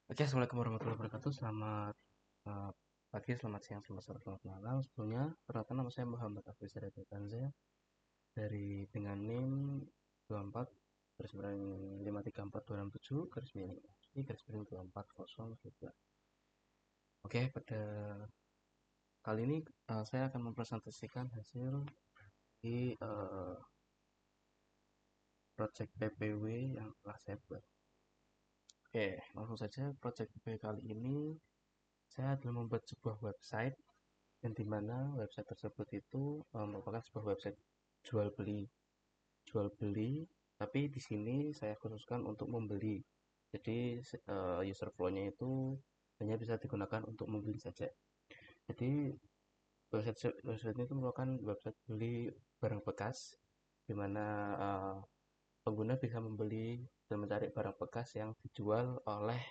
Oke, assalamualaikum warahmatullahi wabarakatuh. Selamat pagi, selamat siang, selamat sore, selamat malam. Sebelumnya, perkenalkan nama saya Muhammad Afis Tanza dari dengan NIM 24 garis miring 534 garis miring garis miring 2403. Oke, pada kali ini saya akan mempresentasikan hasil di project PPW yang telah saya buat. Oke, langsung saja project PPW kali ini saya adalah membuat sebuah website yang dimana website tersebut itu merupakan sebuah website jual beli tapi di sini saya khususkan untuk membeli. Jadi user flow-nya itu hanya bisa digunakan untuk membeli saja. Jadi website itu merupakan website beli barang bekas dimana pengguna bisa membeli dan mencari barang bekas yang dijual oleh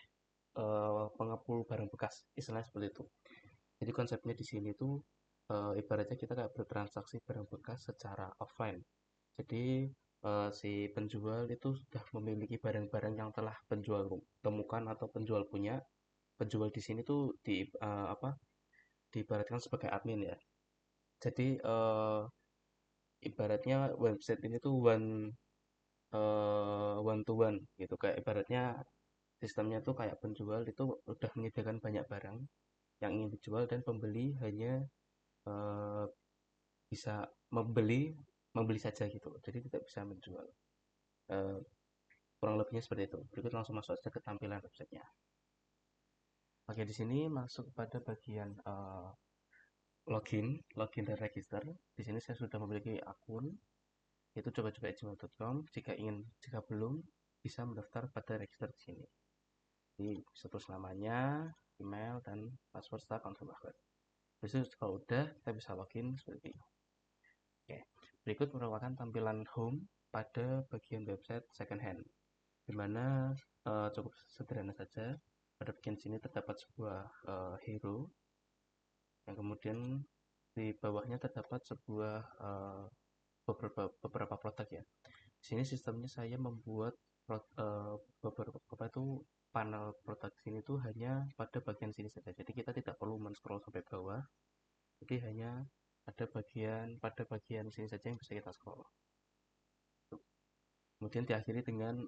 pengepul barang bekas, istilahnya seperti itu. Jadi konsepnya di sini tuh ibaratnya kita kayak bertransaksi barang bekas secara offline. Jadi si penjual itu sudah memiliki barang-barang yang telah penjual temukan atau penjual punya. Penjual di sini tuh diibaratkan sebagai admin ya. Jadi ibaratnya website ini tuh one to one gitu, kayak ibaratnya sistemnya tuh kayak penjual itu udah menyediakan banyak barang yang ingin dijual dan pembeli hanya eh, bisa membeli membeli saja gitu, jadi tidak bisa menjual. Eh, Kurang lebihnya seperti itu. Berikut langsung masuk saja ke tampilan websitenya. Oke, di sini masuk pada bagian login dan register. Di sini saya sudah memiliki akun, itu coba-coba@gmail.com. Jika belum, bisa mendaftar pada register di sini. Jadi seterus namanya, email dan password setelah confirm password. Terus kalau udah, kita bisa login seperti ini. Oke, berikut merupakan tampilan home pada bagian website second hand, di mana cukup sederhana saja. Pada bagian sini terdapat sebuah hero, yang kemudian di bawahnya terdapat sebuah beberapa produk ya. Di sini sistemnya saya membuat beberapa itu panel produk sini tuh hanya pada bagian sini saja. Jadi kita tidak perlu men-scroll sampai bawah. Jadi hanya ada pada bagian sini saja yang bisa kita scroll. Kemudian diakhiri dengan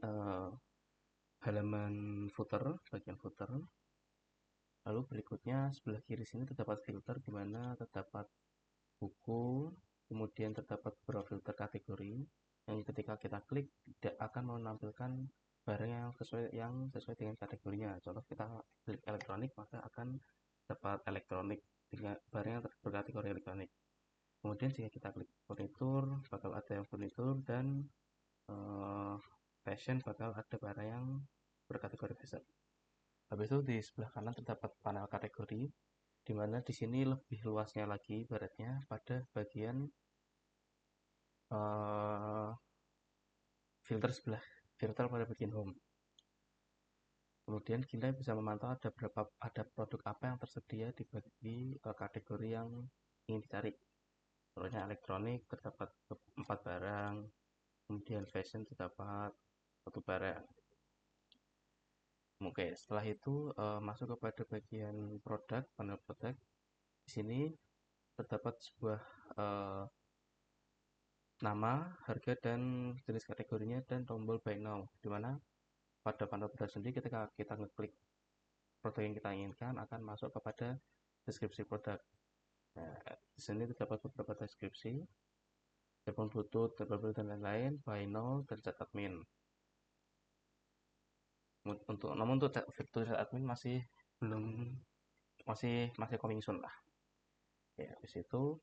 halaman footer, bagian footer. Lalu berikutnya sebelah kiri sini terdapat filter, di mana terdapat buku, kemudian terdapat beberapa filter kategori yang ketika kita klik tidak akan menampilkan barang yang sesuai dengan kategorinya. Contoh, kita klik elektronik maka akan dapat elektronik dengan barang yang berkategori elektronik. Kemudian jika kita klik furnitur, bakal ada yang furnitur, dan fashion bakal ada barang yang berkategori fashion. Habis itu di sebelah kanan terdapat panel kategori, di mana di sini lebih luasnya lagi ibaratnya pada bagian uh, filter pada bagian home. Kemudian kita bisa memantau ada produk apa yang tersedia di kategori yang ingin dicari. Contohnya elektronik terdapat 4 barang, kemudian fashion terdapat 1 barang. Oke, setelah itu masuk kepada bagian produk, panel produk. Di sini terdapat sebuah nama, harga, dan jenis kategorinya, dan tombol buy now, di mana pada panel produk sendiri ketika kita ngeklik produk yang kita inginkan akan masuk kepada deskripsi produk. Nah, di sini terdapat beberapa deskripsi, telepon bluetooth, dan lain-lain, buy now, dan chat admin. Namun untuk fitur chat admin masih belum masih coming soon lah. Ya, habis itu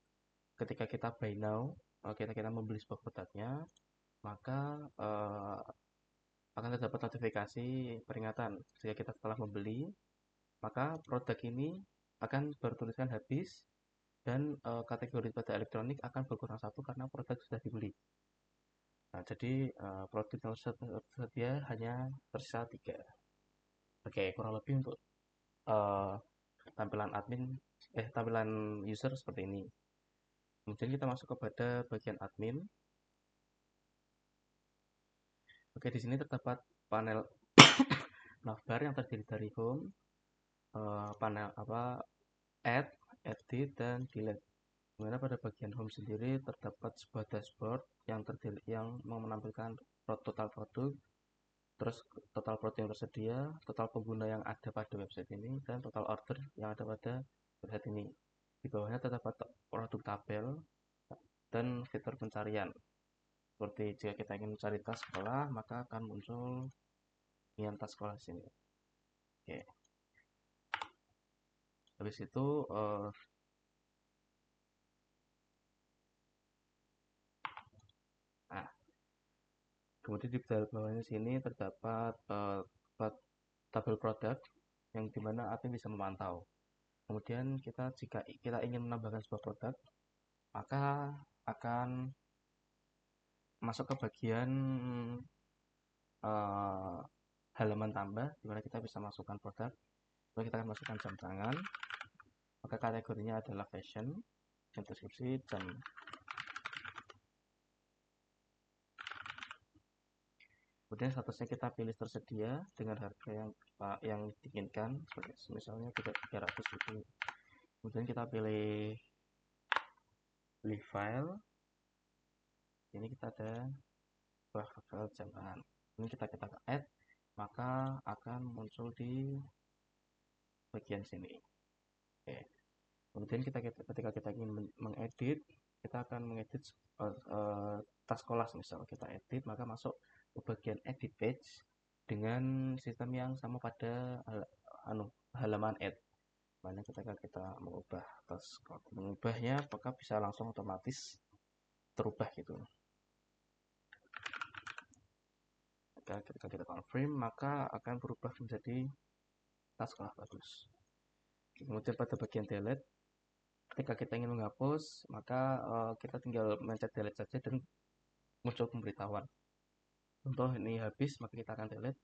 ketika kita buy now, kita membeli sebuah produknya, maka akan terdapat notifikasi peringatan jika kita telah membeli, maka produk ini akan bertuliskan habis, dan kategori pada elektronik akan berkurang 1 karena produk sudah dibeli. Nah, jadi produk yang tersedia hanya tersisa 3. Oke, kurang lebih untuk uh, tampilan user seperti ini. Kemudian kita masuk kepada bagian admin. Oke, di sini terdapat panel navbar yang terdiri dari home, panel add, edit, dan delete. Dimana pada bagian home sendiri terdapat sebuah dashboard yang menampilkan total produk, terus total produk yang tersedia, total pengguna yang ada pada website ini, dan total order yang ada pada website ini. Di bawahnya terdapat produk tabel dan fitur pencarian. Seperti jika kita ingin mencari tas sekolah, maka akan muncul tas sekolah di sini. Oke. Habis itu nah, kemudian di bawahnya sini terdapat tabel produk yang dimana admin bisa memantau. Kemudian jika kita ingin menambahkan sebuah produk, maka akan masuk ke bagian halaman tambah, dimana kita bisa masukkan produk. Lalu kita akan masukkan jam tangan, maka kategorinya adalah fashion, dan deskripsi jam. Kemudian statusnya kita pilih tersedia dengan harga yang diinginkan, misalnya 300.000. Kemudian kita pilih beli file. Ini kita ada file jam tangan. Ini kita add, maka akan muncul di bagian sini. Oke. Kemudian ketika kita ingin mengedit, kita akan mengedit tas sekolah, misal kita edit, maka masuk ke bagian edit page dengan sistem yang sama pada halaman add. Mana ketika kita mengubah mengubahnya, maka bisa langsung otomatis terubah gitu. Ketika kita confirm, maka akan berubah menjadi tas sekolah bagus. Kemudian pada bagian delete, ketika kita ingin menghapus, maka kita tinggal mencet delete saja dan muncul pemberitahuan. Contoh ini habis, maka kita akan delete,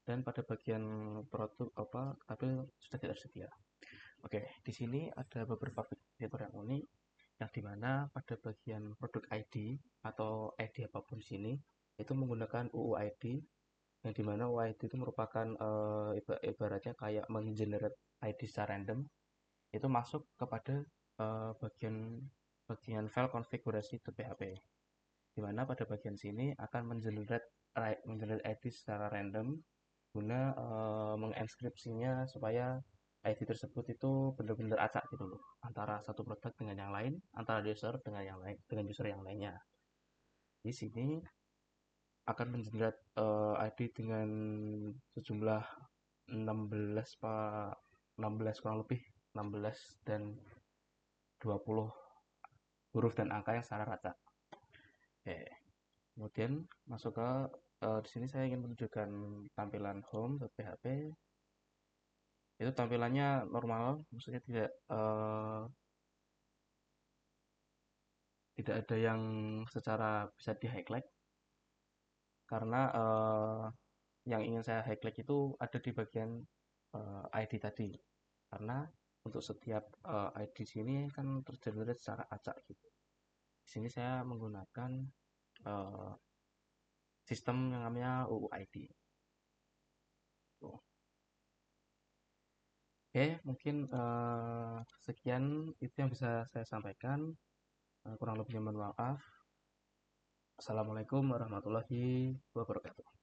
dan pada bagian produk tabel sudah tidak tersedia. Oke, di sini ada beberapa fitur yang unik, yang dimana pada bagian produk ID atau ID apapun di sini itu menggunakan UUID, yang dimana UUID itu merupakan ibaratnya kayak menggenerate ID secara random. Itu masuk kepada bagian file konfigurasi.php, dimana pada bagian sini akan mengenerate ID secara random guna menginskripsinya supaya ID tersebut itu benar-benar acak gitu loh, antara satu produk dengan yang lain, antara user dengan yang lain, dengan user yang lainnya. Di sini akan mengenerate ID dengan sejumlah 16 kurang lebih 16 dan 20 huruf dan angka yang secara acak. Oke. Kemudian masuk ke di sini saya ingin menunjukkan tampilan home.php. Itu tampilannya normal, maksudnya tidak ada yang secara bisa di highlight, karena yang ingin saya highlight itu ada di bagian ID tadi, karena untuk setiap ID sini kan tergenerate secara acak gitu. Di sini saya menggunakan sistem yang namanya UUID. Oke, mungkin sekian itu yang bisa saya sampaikan. Kurang lebihnya mohon maaf. Assalamualaikum warahmatullahi wabarakatuh.